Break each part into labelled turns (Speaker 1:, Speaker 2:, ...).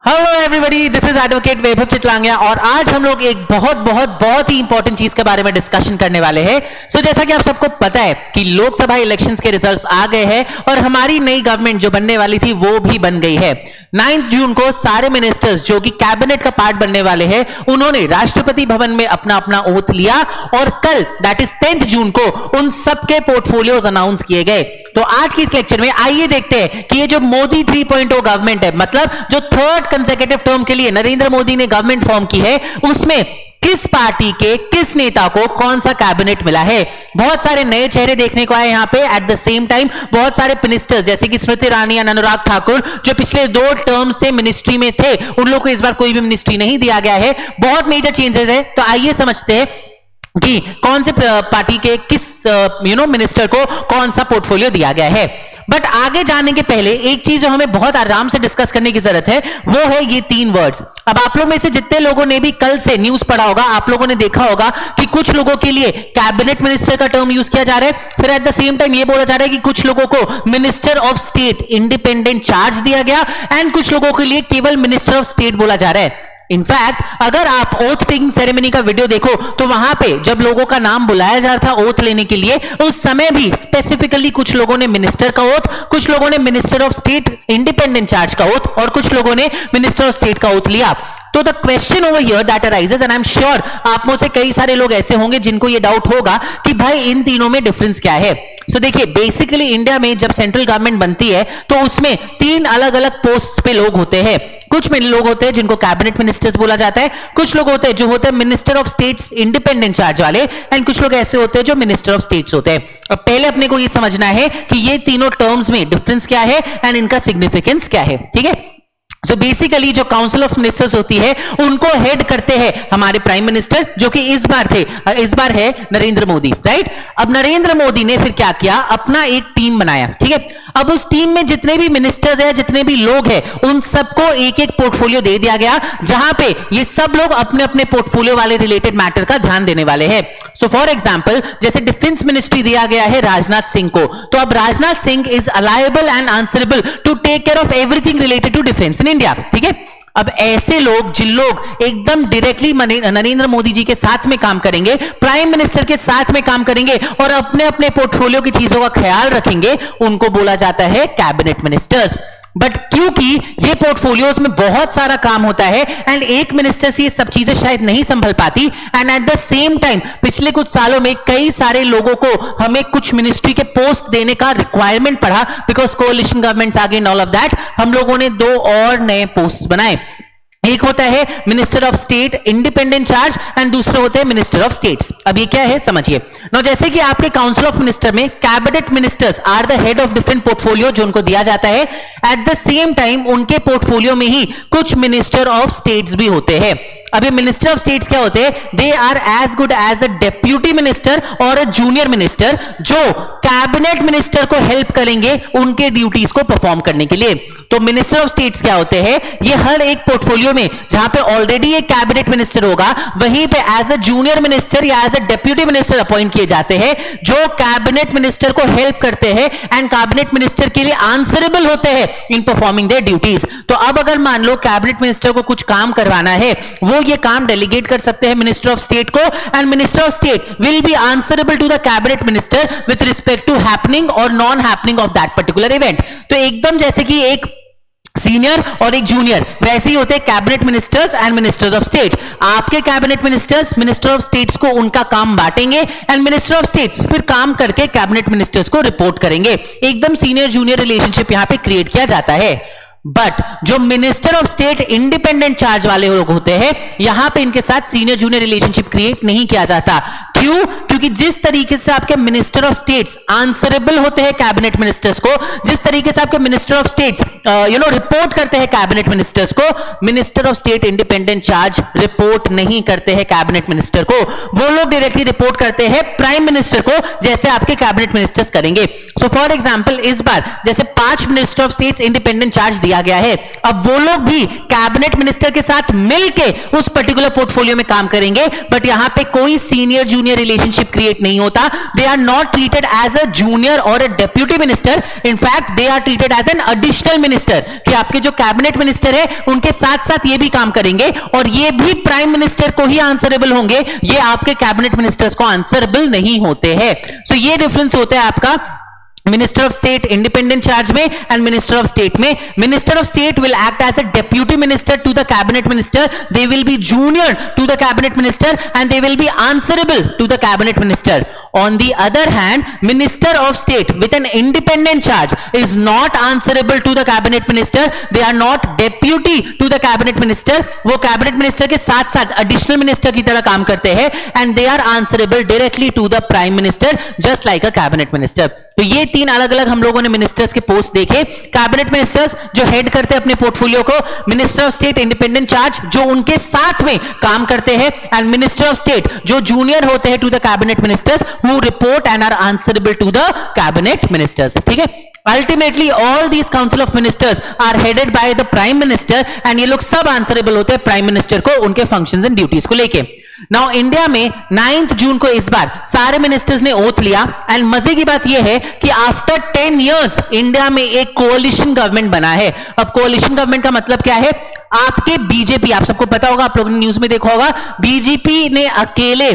Speaker 1: Hello everybody, this is advocate Vaibhav Chitlangia और आज हम लोग एक बहुत ही इंपॉर्टेंट चीज के बारे में डिस्कशन करने वाले हैं। सो जैसा कि आप सबको पता है कि लोकसभा इलेक्शंस के रिजल्ट्स आ गए हैं और हमारी नई गवर्नमेंट जो बनने वाली थी वो भी बन गई है। 9 जून को सारे मिनिस्टर्स जो कि कैबिनेट का पार्ट बनने वाले हैं उन्होंने राष्ट्रपति भवन में अपना अपना ओथ लिया और कल दैट इज 10 जून को उन सबके पोर्टफोलियोज अनाउंस किए गए। तो आज की इस लेक्चर में आइए देखते हैं कि ये जो मोदी 3.0 गवर्नमेंट है, मतलब जो थर्ड कंसेक्यूटिव टर्म के लिए नरेंद्र मोदी ने गवर्नमेंट फॉर्म की है, उसमें किस पार्टी के किस नेता को कौन सा कैबिनेट मिला है। बहुत सारे नए चेहरे देखने को आए यहां पे। एट द सेम टाइम बहुत सारे मिनिस्टर्स जैसे कि स्मृति ईरानी या अनुराग ठाकुर जो पिछले 2 टर्म से मिनिस्ट्री में थे, उन लोगों को इस बार कोई भी मिनिस्ट्री नहीं दिया गया है। बहुत मेजर चेंजेस है। तो आइए समझते हैं कि कौन से पार्टी के किस मिनिस्टर को कौन सा पोर्टफोलियो दिया गया है। बट आगे जाने के पहले एक चीज जो हमें बहुत आराम से डिस्कस करने की जरूरत है वो है ये 3 वर्ड्स। अब आप लोग में से जितने लोगों ने भी कल से न्यूज पढ़ा होगा, आप लोगों ने देखा होगा कि कुछ लोगों के लिए कैबिनेट मिनिस्टर का टर्म यूज किया जा रहा है, फिर एट द सेम टाइम ये बोला जा रहा है कि कुछ लोगों को minister of state independent charge दिया गया एंड कुछ लोगों के लिए केवल मिनिस्टर ऑफ स्टेट बोला जा रहा है। इनफैक्ट अगर आप ओथ टेकिंग सेरेमनी का वीडियो देखो तो वहां पे जब लोगों का नाम बुलाया जा रहा था ओथ लेने के लिए, उस समय भी स्पेसिफिकली कुछ लोगों ने मिनिस्टर का ओथ, कुछ लोगों ने minister of state independent charge का ओथ और कुछ लोगों ने मिनिस्टर ऑफ स्टेट का ओथ लिया। तो the question over here that arises and I am sure आप में से कई सारे लोग ऐसे होंगे जिनको ये डाउट होगा कि भाई इन तीनों में डिफरेंस क्या है। सो देखिए, बेसिकली इंडिया में जब सेंट्रल गवर्नमेंट बनती है तो उसमें 3 अलग अलग पोस्ट पे लोग होते हैं। कुछ लोग होते हैं जिनको कैबिनेट मिनिस्टर्स बोला जाता है, कुछ लोग होते हैं जो होते हैं minister of states independent charge वाले एंड कुछ लोग ऐसे होते हैं जो मिनिस्टर ऑफ स्टेट्स होते हैं। अब पहले अपने को ये समझना है कि ये तीनों टर्म्स में डिफरेंस क्या है एंड इनका सिग्निफिकेंस क्या है। ठीक है, तो बेसिकली जो काउंसिल ऑफ मिनिस्टर्स होती है उनको हेड करते हैं हमारे प्राइम मिनिस्टर जो कि इस बार है नरेंद्र मोदी, राइट। अब नरेंद्र मोदी ने फिर क्या किया, अपना एक टीम बनाया। ठीक है, अब उस टीम में जितने भी मिनिस्टर्स हैं, जितने भी लोग हैं, उन सबको एक एक पोर्टफोलियो दे दिया गया जहां पे ये सब लोग अपने अपने पोर्टफोलियो वाले रिलेटेड मैटर का ध्यान देने वाले हैं। सो फॉर एग्जांपल जैसे डिफेंस मिनिस्ट्री दिया गया है राजनाथ सिंह को, तो अब Rajnath Singh is liable and answerable to take care of everything related to defence in India. ठीक है, अब ऐसे लोग जिन लोग एकदम डायरेक्टली नरेंद्र मोदी जी के साथ में काम करेंगे, प्राइम मिनिस्टर के साथ में काम करेंगे और अपने अपने पोर्टफोलियो की चीजों का ख्याल रखेंगे, उनको बोला जाता है कैबिनेट मिनिस्टर्स। बट क्योंकि ये पोर्टफोलियोज में बहुत सारा काम होता है एंड एक मिनिस्टर से ये सब चीजें शायद नहीं संभल पाती and eight the same time पिछले कुछ सालों में कई सारे लोगों को हमें कुछ मिनिस्ट्री के पोस्ट देने का रिक्वायरमेंट पड़ा बिकॉज कोalition गवर्नमेंट्स आ गई एंड ऑल ऑफ दैट। हम लोगों ने 2 और नए पोस्ट बनाए। एक होता है minister of state independent charge and दूसरे होते हैं मिनिस्टर ऑफ स्टेट्स। अब ये क्या है समझिए। नो, जैसे कि आपके काउंसिल ऑफ मिनिस्टर में cabinet ministers are the head of different portfolio जो उनको दिया जाता है, एट द सेम टाइम उनके पोर्टफोलियो में ही कुछ मिनिस्टर ऑफ स्टेट्स भी होते हैं। अभी मिनिस्टर ऑफ स्टेट्स क्या होते हैं, they are as good as a deputy minister और अ जूनियर मिनिस्टर जो कैबिनेट मिनिस्टर को हेल्प करेंगे उनके ड्यूटीज को परफॉर्म करने के लिए। तो मिनिस्टर ऑफ स्टेट्स क्या होते हैं, ये हर एक पोर्टफोलियो में जहां पे ऑलरेडी एक कैबिनेट मिनिस्टर होगा वहीं पे एज अ जूनियर मिनिस्टर या as a deputy minister appoint किए जाते हैं जो कैबिनेट मिनिस्टर को हेल्प करते हैं एंड कैबिनेट मिनिस्टर के लिए आंसरेबल होते हैं इन परफॉर्मिंग देयर ड्यूटीज। तो अब अगर मान लो कैबिनेट मिनिस्टर को कुछ काम करवाना है, वो ये काम डेलीगेट कर सकते हैं मिनिस्टर ऑफ स्टेट को and minister of state will be answerable to the cabinet minister with respect to happening और non happening of that particular event. तो एकदम जैसे कि एक सीनियर और एक जूनियर वैसे ही होते हैं cabinet ministers and ministers of state. आपके cabinet ministers minister of states को उनका काम बांटेंगे एंड मिनिस्टर ऑफ स्टेट्स फिर काम करके कैबिनेट मिनिस्टर्स को रिपोर्ट करेंगे। एकदम सीनियर जूनियर रिलेशनशिप यहां पे क्रिएट किया जाता है। बट जो minister of state independent charge वाले लोग होते हैं यहां पे इनके साथ सीनियर जूनियर रिलेशनशिप क्रिएट नहीं किया जाता। क्यों? क्योंकि जिस तरीके से आपके मिनिस्टर ऑफ स्टेट्स आंसरेबल होते हैं कैबिनेट मिनिस्टर्स को, जिस तरीके से आपके मिनिस्टर ऑफ स्टेट्स रिपोर्ट करते हैं कैबिनेट मिनिस्टर्स को, minister of state independent charge report नहीं करते हैं कैबिनेट मिनिस्टर को। वो लोग डायरेक्टली रिपोर्ट करते हैं प्राइम मिनिस्टर को जैसे आपके कैबिनेट मिनिस्टर्स करेंगे। सो फॉर एग्जांपल इस बार जैसे 5 minister of states independent charge दिया गया है, अब वो लोग भी कैबिनेट मिनिस्टर के साथ मिलकर उस पर्टिकुलर पोर्टफोलियो में काम करेंगे। बट यहां पे कोई senior junior junior relationship create नहीं होता. They are not treated as a junior और a deputy minister. In fact they are treated as an additional minister, कि आपके जो कैबिनेट मिनिस्टर है उनके साथ साथ ये भी काम करेंगे और ये भी प्राइम मिनिस्टर को ही आंसरेबल होंगे, ये आपके कैबिनेट मिनिस्टर्स को आंसरेबल नहीं होते हैं. सो ये डिफरेंस होता है आपका minister of state independent charge में एंड मिनिस्टर ऑफ स्टेट में. Minister of state will act as a deputy minister to the cabinet minister. They will be junior to the cabinet minister and they will be answerable to the cabinet minister. On the other hand, minister of state with an independent charge is not answerable to the cabinet minister. They are not deputy to the cabinet minister. वो cabinet minister के साथ साथ additional minister की तरह काम करते हैं and they are answerable directly to the prime minister, just like a cabinet minister. तो ये तीन अलग अलग हम लोगों ने मिनिस्टर्स के पोस्ट देखे. कैबिनेट मिनिस्टर्स जो हेड करते हैं अपने पोर्टफोलियो को, minister of state independent charge जो उनके साथ में काम करते हैं, एंड मिनिस्टर ऑफ स्टेट जो जूनियर होते हैं to the cabinet ministers who report and are answerable to the cabinet ministers. ठीक है. Ultimately all these council of ministers are headed by the prime minister and ये लोग सब answerable होते हैं प्राइम मिनिस्टर को उनके फंक्शंस एंड ड्यूटीज को लेके. नाउ इंडिया में 9 जून को इस बार सारे मिनिस्टर्स ने ओथ लिया एंड मजे की बात यह है कि आफ्टर 10 इयर्स इंडिया में एक कोalition गवर्नमेंट बना है. अब कोalition गवर्नमेंट का मतलब क्या है? आपके बीजेपी, आप सबको पता होगा, आप लोगों ने न्यूज में देखा होगा, बीजेपी ने अकेले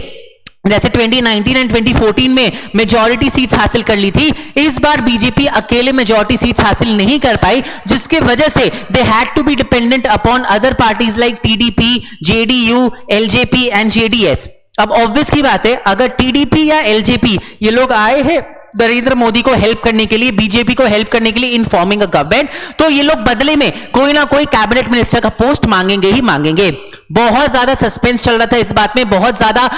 Speaker 1: जैसे 2019 एंड 2014 में मेजॉरिटी सीट्स हासिल कर ली थी, इस बार बीजेपी अकेले मेजॉरिटी सीट्स हासिल नहीं कर पाई, जिसके वजह से they had to be dependent upon other parties like TDP, JDU, LJP and JDS. अब ऑब्वियस की बात है, अगर टीडीपी या एलजेपी ये लोग आए हैं नरेंद्र मोदी को हेल्प करने के लिए, बीजेपी को हेल्प करने के लिए इन फॉर्मिंग अ गवर्नमेंट, तो ये लोग बदले में कोई ना कोई कैबिनेट मिनिस्टर का पोस्ट मांगेंगे ही मांगेंगे. बहुत ज्यादा सस्पेंस चल रहा था इस बात में, बहुत ज्यादा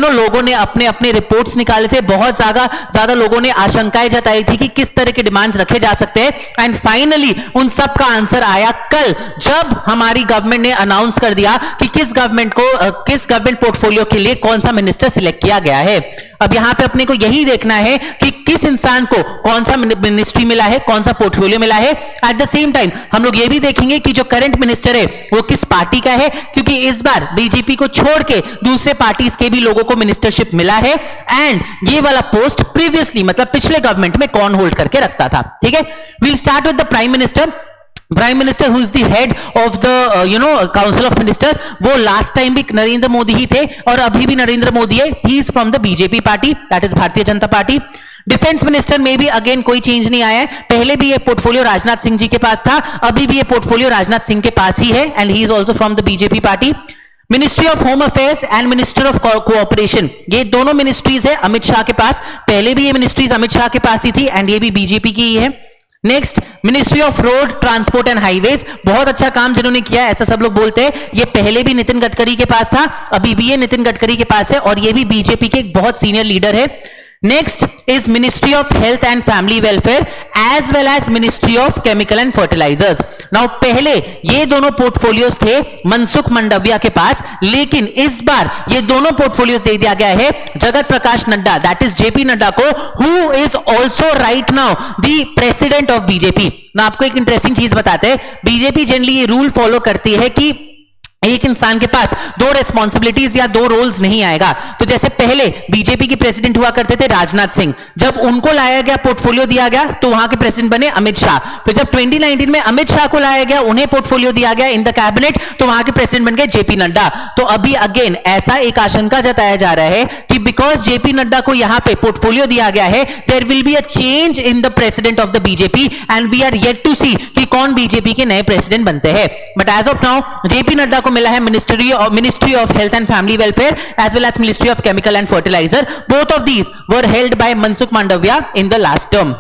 Speaker 1: लोगों ने अपने अपने रिपोर्ट्स निकाले थे, बहुत ज्यादा लोगों ने आशंकाएं जताई थी कि किस तरह के डिमांड्स रखे जा सकते हैं. एंड फाइनली उन सब का आंसर आया कल, जब हमारी गवर्नमेंट ने अनाउंस कर दिया कि किस गवर्नमेंट पोर्टफोलियो के लिए कौन सा मिनिस्टर सिलेक्ट किया गया है. अब यहां पे अपने को यही देखना है कि किस इंसान को कौन सा मिनिस्ट्री मिला है, कौन सा पोर्टफोलियो मिला है. एट द सेम टाइम हम लोग ये भी देखेंगे कि जो करंट मिनिस्टर है वो किस पार्टी का है, क्योंकि इस बार बीजेपी को छोड़ के दूसरे पार्टीज के भी लोगों को मिनिस्टरशिप मिला है. एंड ये वाला पोस्ट प्रीवियसली मतलब पिछले गवर्नमेंट में कौन होल्ड करके रखता था. ठीक है. We'll start with the prime minister. Prime minister who is the head of the council of ministers, वो लास्ट टाइम भी नरेंद्र मोदी ही थे और अभी भी नरेंद्र मोदी है. He is from the BJP party, that is Bharatiya Janata party. Defence minister में भी अगेन कोई चेंज नहीं आया है. पहले भी ये पोर्टफोलियो राजनाथ सिंह जी के पास था, अभी भी ये पोर्टफोलियो राजनाथ सिंह के पास ही है and he is also from the BJP party. Ministry of home affairs and minister of cooperation, ये दोनों मिनिस्ट्रीज है अमित शाह के पास. पहले भी ये मिनिस्ट्रीज अमित शाह के पास ही थी एंड ये भी बीजेपी की ही है. Next, ministry of road transport and highways, बहुत अच्छा काम जिन्होंने किया ऐसा सब लोग बोलते हैं. ये पहले भी नितिन गडकरी के पास था, अभी भी ये नितिन गडकरी के पास है और ये भी बीजेपी के एक बहुत सीनियर लीडर है. Next is ministry of health and family welfare as well as ministry of chemical and fertilisers. Now पहले ये दोनों पोर्टफोलियोज थे मनसुख मंडाविया के पास, लेकिन इस बार ये दोनों पोर्टफोलियोज दे दिया गया है Jagat Prakash Nadda, that is JP Nadda को, who is also right now the president of BJP. मैं आपको एक इंटरेस्टिंग चीज बताते हैं, बीजेपी जनरली ये रूल फॉलो करती है कि एक इंसान के पास दो रेस्पॉन्सिबिलिटीज या दो रोल्स नहीं आएगा. तो जैसे पहले बीजेपी के प्रेसिडेंट हुआ करते थे राजनाथ सिंह, जब उनको लाया गया पोर्टफोलियो दिया गया तो वहां के प्रेसिडेंट बने अमित शाह. फिर जब 2019 में अमित शाह को लाया गया, उन्हें पोर्टफोलियो दिया गया इन द कैबिनेट, तो वहां के प्रेसिडेंट बन गए जेपी नड्डा. तो अभी अगेन ऐसा एक आशंका जताया जा रहा है कि बिकॉज जेपी नड्डा को यहां पे पोर्टफोलियो दिया गया है, there will be a change in the president of the BJP and we are yet to see कि कौन बीजेपी के नए प्रेसिडेंट बनते हैं. But as of now JP Nadda को मिला है ministry of health and family welfare as well as ministry of chemical and fertiliser. Both of these were held by Mansukh Mandaviya in the last term.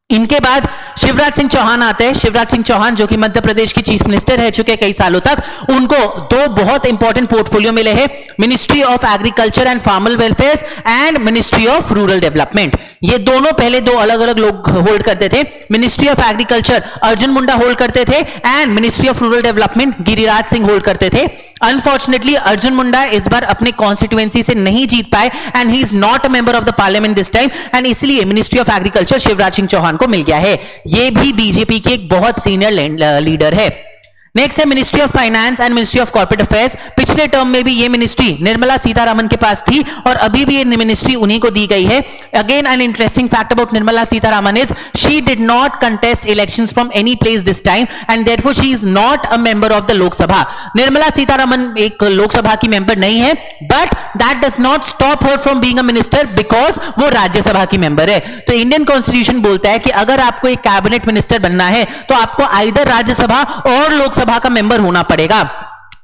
Speaker 1: इनके बाद शिवराज सिंह चौहान आते हैं. शिवराज सिंह चौहान जो कि मध्य प्रदेश के चीफ मिनिस्टर रह चुके कई सालों तक, उनको दो बहुत इंपॉर्टेंट पोर्टफोलियो मिले हैं, ministry of agriculture and farmer welfare and ministry of rural development. ये दोनों पहले दो अलग अलग लोग होल्ड करते थे. Ministry of agriculture Arjun Munda hold करते थे and ministry of rural development Giriraj Singh hold करते थे. अनफॉर्चुनेटली अर्जुन मुंडा इस बार अपने कॉन्स्टिट्यूएंसी से नहीं जीत पाए and he is not a member of the parliament this time and इसलिए ministry of agriculture Shivraj Singh Chouhan को मिल गया है. ये भी बीजेपी के एक बहुत सीनियर लीडर है. नेक्स्ट है ministry of finance and ministry of corporate affairs. पिछले टर्म में भी ये मिनिस्ट्री निर्मला सीतारामन के पास थी और अभी भी ये मिनिस्ट्री उन्हीं को दी गई है। Again an interesting fact about Nirmala Sitharaman is she did not contest elections from any place this time and therefore she is not a member of the Lok Sabha. Nirmala Sitharaman एक लोकसभा की मेंबर नहीं है, but that does not stop her from being a minister because वो राज्यसभा की member है। तो Indian constitution बोलता है कि अगर आपको एक कैबिनेट मिनिस्टर बनना है तो आपको आइदर राज्यसभा और लोकसभा का मेंबर होना पड़ेगा।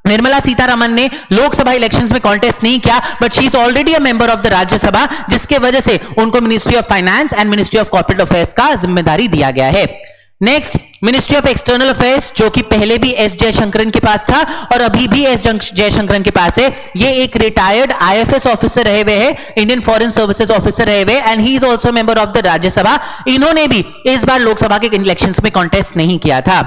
Speaker 1: निर्मला सीतारामन ने लोकसभा इलेक्शंस में कॉन्टेस्ट नहीं किया, but she is already a member of the Rajya Sabha, जिसके वजह से उनको ministry of finance and ministry of corporate affairs का जिम्मेदारी दिया गया है। Next ministry of external affairs, जो कि पहले भी एस जयशंकरन के पास था और अभी भी एस जयशंकरन के पास है। ये एक रिटायर्ड आईएफएस ऑफिसर रहे हुए हैं, इंडियन फॉरेन सर्विसेज ऑफिसर रहे हुए, and he is also member of the Rajya Sabha. इन्होंने भी इस बार लोकसभा के इलेक्शंस में कॉन्टेस्ट नहीं किया था।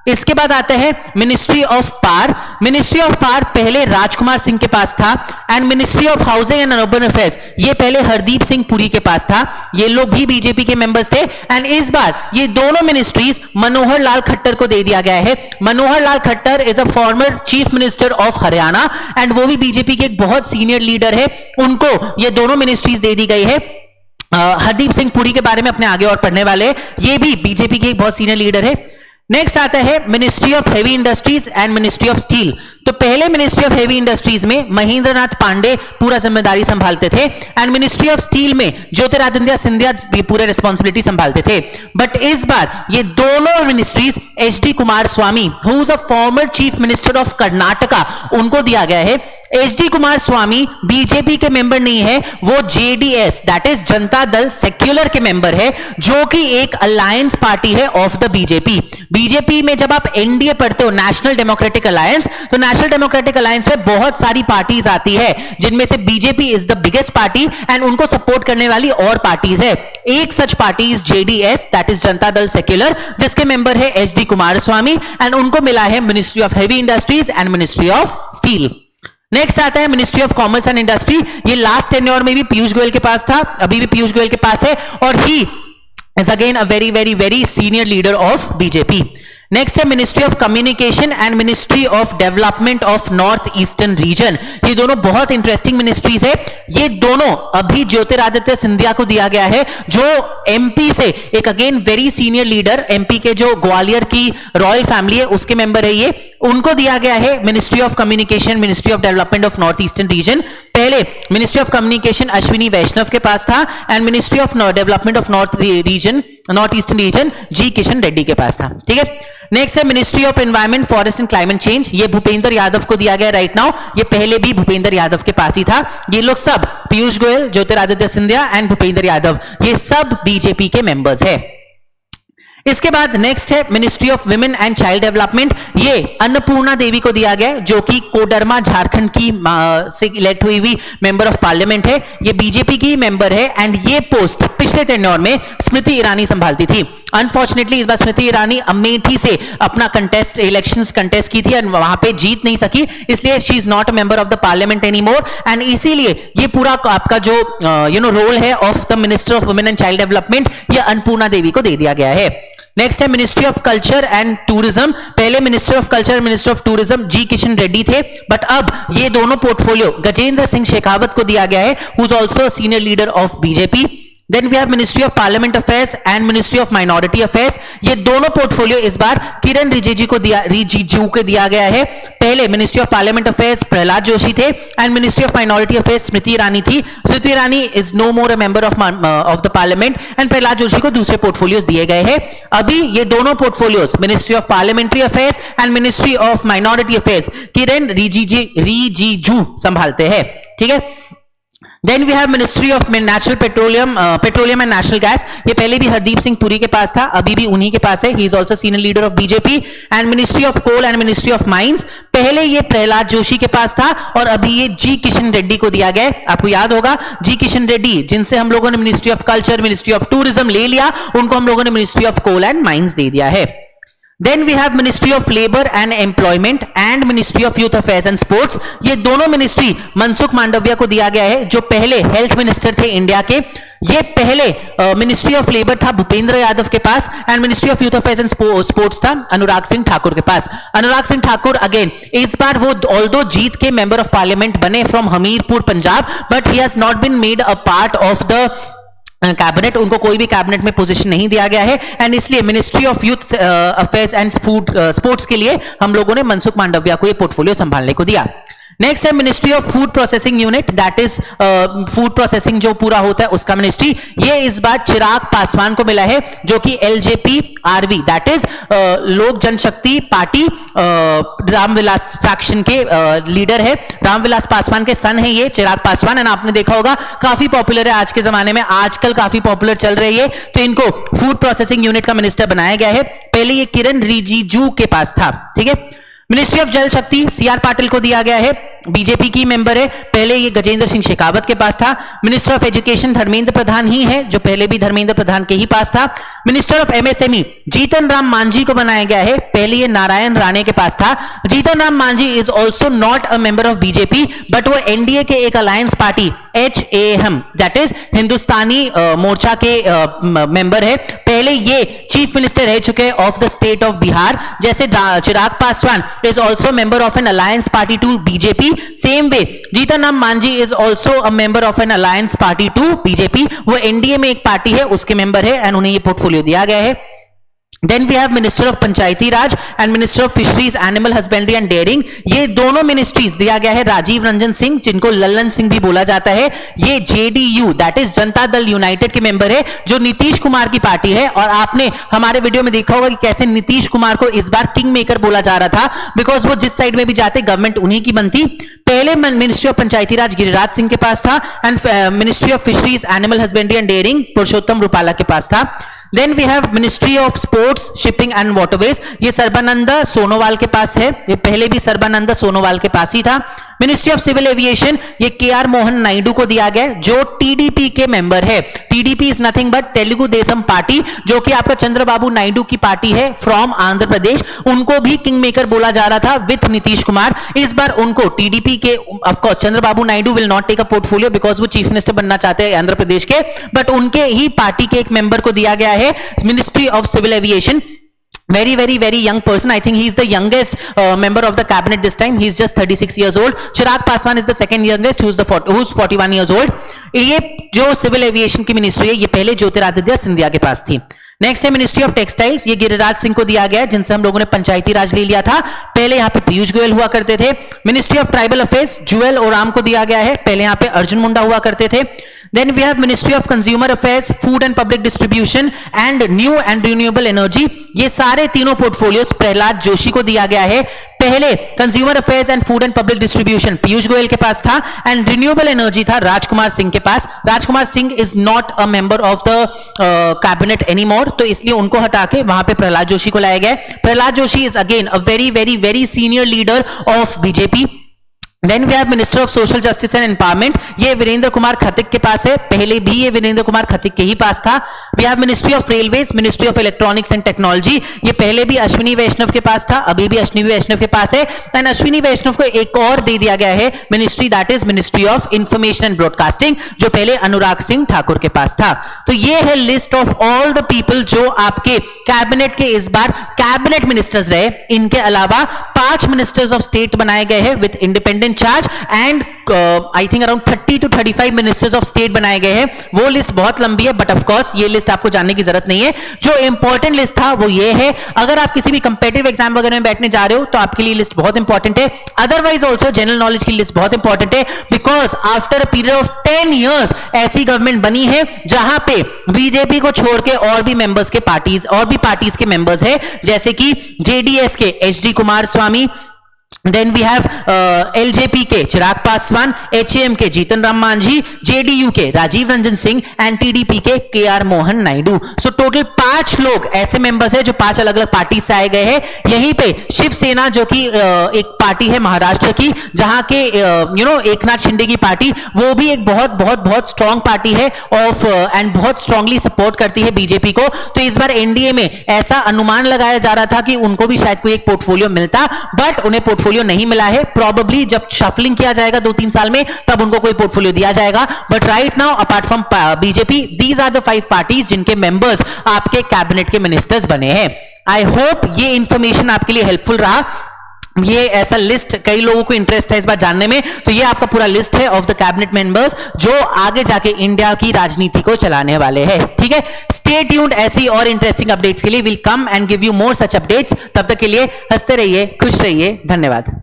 Speaker 1: इसके बाद आते हैं ministry of power. Ministry of power पहले राजकुमार सिंह के पास था and ministry of housing and urban affairs ये पहले हरदीप सिंह पुरी के पास था। ये लोग भी बीजेपी के मेंबर्स थे एंड इस बार ये दोनों मिनिस्ट्रीज मनोहर लाल खट्टर को दे दिया गया है। Manohar Lal Khattar is a former chief minister of Haryana and वो भी बीजेपी के एक बहुत सीनियर लीडर है, उनको ये दोनों मिनिस्ट्रीज दे दी गई है। हरदीप सिंह पुरी के बारे में अपने आगे और पढ़ने वाले, ये भी बीजेपी के एक बहुत सीनियर लीडर है। नेक्स्ट आता है ministry of heavy industries and ministry of steel. तो पहले मिनिस्ट्री ऑफ हेवी इंडस्ट्रीज में महेंद्रनाथ पांडे पूरा जिम्मेदारी संभालते थे एंड मिनिस्ट्री ऑफ स्टील में ज्योतिरादित्य सिंधिया पूरे रिस्पॉन्सिबिलिटी संभालते थे। बट इस बार ये दोनों ministries HD Kumar Swami, who is a former chief minister of Karnataka, उनको दिया गया है। एचडी कुमार स्वामी बीजेपी के मेंबर नहीं है, वो JDS that is Janata Dal secular के मेंबर है, जो कि एक अलायंस पार्टी है ऑफ द बीजेपी। बीजेपी में जब आप एनडीए पढ़ते हो, नेशनल डेमोक्रेटिक अलायंस, तो नेशनल डेमोक्रेटिक अलायंस में बहुत सारी पार्टीज आती है, जिनमें से BJP is the biggest party and उनको सपोर्ट करने वाली और पार्टीज है। एक सच party is JDS that is Janata Dal secular, जिसके मेंबर है एचडी कुमार स्वामी एंड उनको मिला है ministry of heavy industries and ministry of steel. Next आता है ministry of commerce and industry. ये लास्ट टेन्योर में भी पीयूष गोयल के पास था, अभी भी पीयूष गोयल के पास है और he is again a very very very senior leader of BJP. Next है ministry of communication and ministry of development of north eastern region. ये दोनों बहुत इंटरेस्टिंग मिनिस्ट्रीज है। ये दोनों अभी ज्योतिरादित्य सिंधिया को दिया गया है, जो एमपी से एक again very senior leader, MP के जो ग्वालियर की रॉयल फैमिली है उसके मेंबर है ये, उनको दिया गया है ministry of communication, ministry of development of north eastern region. पहले ministry of communication Ashwini Vaishnaw के पास था and ministry of development of north eastern region G Kishan Reddy के पास था। ठीक है, नेक्स्ट है ministry of environment, forest and climate change. ये भूपेंद्र यादव को दिया गया राइट नाउ, ये पहले भी भूपेंद्र यादव के पास ही था। ये लोग सब पीयूष गोयल, ज्योतिरादित्य सिंधिया एंड भूपेंद्र यादव, ये सब बीजेपी के मेंबर्स है। इसके बाद नेक्स्ट है ministry of women and child development. ये अन्नपूर्णा देवी को दिया गया, जो कि कोडरमा झारखंड की से इलेक्ट हुई हुई मेंबर ऑफ पार्लियामेंट है। ये बीजेपी की मेंबर है एंड ये पोस्ट पिछले टेन्योर में स्मृति ईरानी संभालती थी। अनफॉर्चुनेटली इस बार स्मृति ईरानी अमेठी से अपना इलेक्शंस कंटेस्ट की थी और वहां पे जीत नहीं सकी, इसलिए she is not a member of the parliament any more and इसीलिए ये पूरा आपका जो रोल है of the minister of women and child development, ये अन्नपूर्णा देवी को दे दिया गया है। नेक्स्ट है ministry of culture and tourism. पहले minister of culture, minister of tourism G Kishan Reddy थे, बट अब ये दोनों पोर्टफोलियो गजेंद्र सिंह शेखावत को दिया गया है, who is also senior leader of BJP. Then we have ministry of parliament affairs and ministry of minority affairs. ये दोनों पोर्टफोलियो इस बार किरण रिजिजू को दिया गया है। पहले ministry of parliament affairs Pralhad Joshi थे and ministry of minority affairs Smriti Irani थी। Smriti Irani is no more a member of the parliament and Pralhad Joshi को दूसरे पोर्टफोलियोज दिए गए हैं। अभी ये दोनों portfolios ministry of parliamentary affairs and ministry of minority affairs Kiren Rijiju संभालते हैं। ठीक है, then we have ministry of natural petroleum and national gas. ये पहले भी हरदीप सिंह पुरी के पास था, अभी भी उन्हीं के पास है, he is also senior leader of BJP. And ministry of coal and ministry of mines, पहले ये प्रहलाद जोशी के पास था और अभी ये जी किशन रेड्डी को दिया गया। आपको याद होगा जी किशन रेड्डी, जिनसे हम लोगों ने ministry of culture, ministry of tourism ले लिया, उनको हम लोगों ने ministry of coal and mines दे दिया है। Then we have ministry of labour and employment and ministry of youth affairs and sports. ये दोनों मिनिस्ट्री मनसुख मांडविया को दिया गया है, जो पहले हेल्थ मिनिस्टर थे इंडिया के। ये पहले मिनिस्ट्री ऑफ लेबर था भूपेंद्र यादव के पास, and ministry of youth affairs and sports था अनुराग सिंह ठाकुर के पास। अनुराग सिंह ठाकुर अगेन इस बार वो ऑल्दो जीत के मेंबर ऑफ पार्लियामेंट बने from Hamirpur Punjab, but he has not been made a part of the cabinet. उनको कोई भी कैबिनेट में पोजीशन नहीं दिया गया है, एंड इसलिए ministry of youth affairs and sports के लिए हम लोगों ने मनसुख मांडविया को ये पोर्टफोलियो संभालने को दिया। नेक्स्ट है ministry of food processing unit, that is food processing जो पूरा होता है उसका मिनिस्ट्री। ये इस बार चिराग पासवान को मिला है, जो कि एलजेपी आरवी दैट इज लोक जनशक्ति पार्टी रामविलास फैक्शन के लीडर है। रामविलास पासवान के सन है ये चिराग पासवान, एंड आपने देखा होगा काफी पॉपुलर है आज के जमाने में, आजकल काफी पॉपुलर चल रही है। तो इनको फूड प्रोसेसिंग यूनिट का मिनिस्टर बनाया गया है। पहले ये किरण रिजिजू के पास था, ठीक है। मिनिस्ट्री ऑफ जल शक्ति सीआर पाटिल को दिया गया है, बीजेपी की मेंबर है। पहले ये गजेंद्र सिंह शेखावत के पास था। Minister of education Dharmendra Pradhan ही है, जो पहले भी धर्मेंद्र प्रधान के ही पास था। Minister of MSME Jitan Ram Manjhi को बनाया गया है, पहले ये नारायण राणे के पास था। Jitan Ram Manjhi is also not a member of BJP, but वो एनडीए के एक alliance party HAM that is Hindustani Morcha के मेंबर है। पहले ये चीफ मिनिस्टर रह चुके of the state of Bihar, जैसे Chirag Paswan is also member of an alliance party to BJP. Same way Jitan Ram Manjhi is also a member of an alliance party to BJP. वो NDA में एक पार्टी है उसके मेंबर है, एंड उन्हें ये पोर्टफोलियो दिया गया है। Then we have minister of Panchayati Raj and minister of fisheries animal husbandry and dairying. ये दोनों मिनिस्ट्रीज दिया गया है राजीव रंजन सिंह, जिनको लल्लन सिंह भी बोला जाता है। ये JDU that is Janata Dal United के मेंबर है, जो नीतीश कुमार की पार्टी है। और आपने हमारे वीडियो में देखा होगा कि कैसे नीतीश कुमार को इस बार किंग मेकर बोला जा रहा था, बिकॉज वो जिस साइड में भी जाते गवर्नमेंट उन्हीं की बनती। पहले मिनिस्ट्री ऑफ पंचायती राज गिरिराज सिंह के पास था, and ministry of fisheries animal husbandry and dairying Parshottam Rupala के पास था। Then we have ministry of sports shipping and waterways, ये सर्बानंद सोनोवाल के पास है। ये पहले भी सर्बानंद सोनोवाल के पास ही था। मिनिस्ट्री ऑफ सिविल एविएशन ये केआर मोहन नायडू को दिया गया, जो टीडीपी के मेंबर है। TDP is nothing but Telugu Desam party, जो कि आपका चंद्रबाबू नायडू की पार्टी है फ्रॉम आंध्र प्रदेश। उनको भी किंग मेकर बोला जा रहा था विथ नीतीश कुमार। इस बार उनको टीडीपी के of course Chandrababu Naidu will not take a portfolio because वो चीफ मिनिस्टर बनना चाहते हैं आंध्र प्रदेश के, बट उनके ही पार्टी के एक मेंबर को दिया गया है ministry of civil aviation. very young person. I think he is the youngest member of the cabinet this time. He is just 36 years old. Chirag Paswan is the second youngest, who's 41 years old. ये जो civil aviation की ministry है, ये पहले ज्योतिरादित्य सिंधिया के पास थी। Next है ministry of textiles, ये गिरिराज सिंह को दिया गया है, जिनसे हम लोगों ने पंचायती राज ले लिया था। पहले यहाँ पे पीयूष गोयल हुआ करते थे। Ministry of tribal affairs Jual Oram को दिया गया है, पहले यहाँ पे अर्जुन मुंडा हुआ करते थे। Then we have ministry of consumer affairs, food and public distribution and new and renewable energy. ये सारे तीनों पोर्टफोलियोज प्रहलाद जोशी को दिया गया है। पहले consumer affairs and food and public distribution Piyush Goyal के पास था, एंड रिन्यूएबल एनर्जी था राजकुमार सिंह के पास। Rajkumar Singh is not a member of the cabinet anymore, तो इसलिए उनको हटा के वहां पे प्रहलाद जोशी को लाया गया। Pralhad Joshi is again a very senior leader of BJP. Then we have minister of social justice and empowerment, ये वीरेंद्र कुमार खतिक के पास है, पहले भी ये वीरेंद्र कुमार खतिक के ही पास था। We have ministry of railways, ministry of electronics and technology, ये पहले भी अश्विनी वैष्णव के पास था, अभी भी अश्विनी वैष्णव के पास है। एंड अश्विनी वैष्णव को एक और दे दिया गया है ministry, that is ministry of information and broadcasting, जो पहले अनुराग सिंह ठाकुर के पास था। तो ये है list of all the people जो आपके कैबिनेट के इस बार कैबिनेट मिनिस्टर्स रहे। इनके अलावा 5 मिनिस्टर्स ऑफ स्टेट बनाए गए हैं with independent charge, and I think around 30 to 35 ministers of state बनाए गए हैं। वो लिस्ट बहुत लंबी है, बट ऑफ कोर्स ये लिस्ट आपको जानने की जरूरत नहीं है। जो इंपॉर्टेंट लिस्ट था वो ये है, अगर आप किसी भी कंपेटिटिव एग्जाम वगैरह में बैठने जा रहे हो तो आपके लिए लिस्ट बहुत इंपॉर्टेंट है। अदरवाइज ऑल्सो जनरल नॉलेज की लिस्ट बहुत इंपॉर्टेंट है, because after a period of 10 years ऐसी गवर्नमेंट बनी है जहां पे बीजेपी को छोड़ के और भी मेंबर्स के पार्टीज के मेंबर्स है, जैसे कि जेडीएस के HD Kumar Swami, Then we have LJP के चिराग पासवान, HAM के जीतन राम मांझी, JDU के राजीव रंजन सिंह एंड TDP के KR Mohan Naidu. So total 5 लोग ऐसे मेंबर्स हैं जो 5 अलग अलग पार्टी से आए गए हैं। यहीं पे शिवसेना जो कि एक पार्टी है महाराष्ट्र की, जहां के एकनाथ शिंदे की पार्टी, वो भी एक बहुत बहुत बहुत स्ट्रॉन्ग पार्टी है ऑफ एंड बहुत स्ट्रांगली सपोर्ट करती है बीजेपी को। तो इस बार एनडीए में ऐसा अनुमान लगाया जा रहा था कि उनको भी शायद कोई एक पोर्टफोलियो मिलता, बट उन्हें पोर्टफोलियो नहीं मिला है। प्रोबेबली जब शफलिंग किया जाएगा 2-3 साल में, तब उनको कोई पोर्टफोलियो दिया जाएगा। But right now apart from BJP, these are the 5 parties जिनके मेंबर्स आपके कैबिनेट के मिनिस्टर्स बने हैं। आई होप ये इंफॉर्मेशन आपके लिए हेल्पफुल रहा। ये ऐसा लिस्ट, कई लोगों को इंटरेस्ट है इस बात जानने में, तो ये आपका पूरा लिस्ट है ऑफ द कैबिनेट मेंबर्स जो आगे जाके इंडिया की राजनीति को चलाने वाले हैं। ठीक है, स्टे ट्यून्ड, ऐसी और इंटरेस्टिंग अपडेट्स के लिए will come and give you more such updates. तब तक के लिए हंसते रहिए, खुश रहिए, धन्यवाद।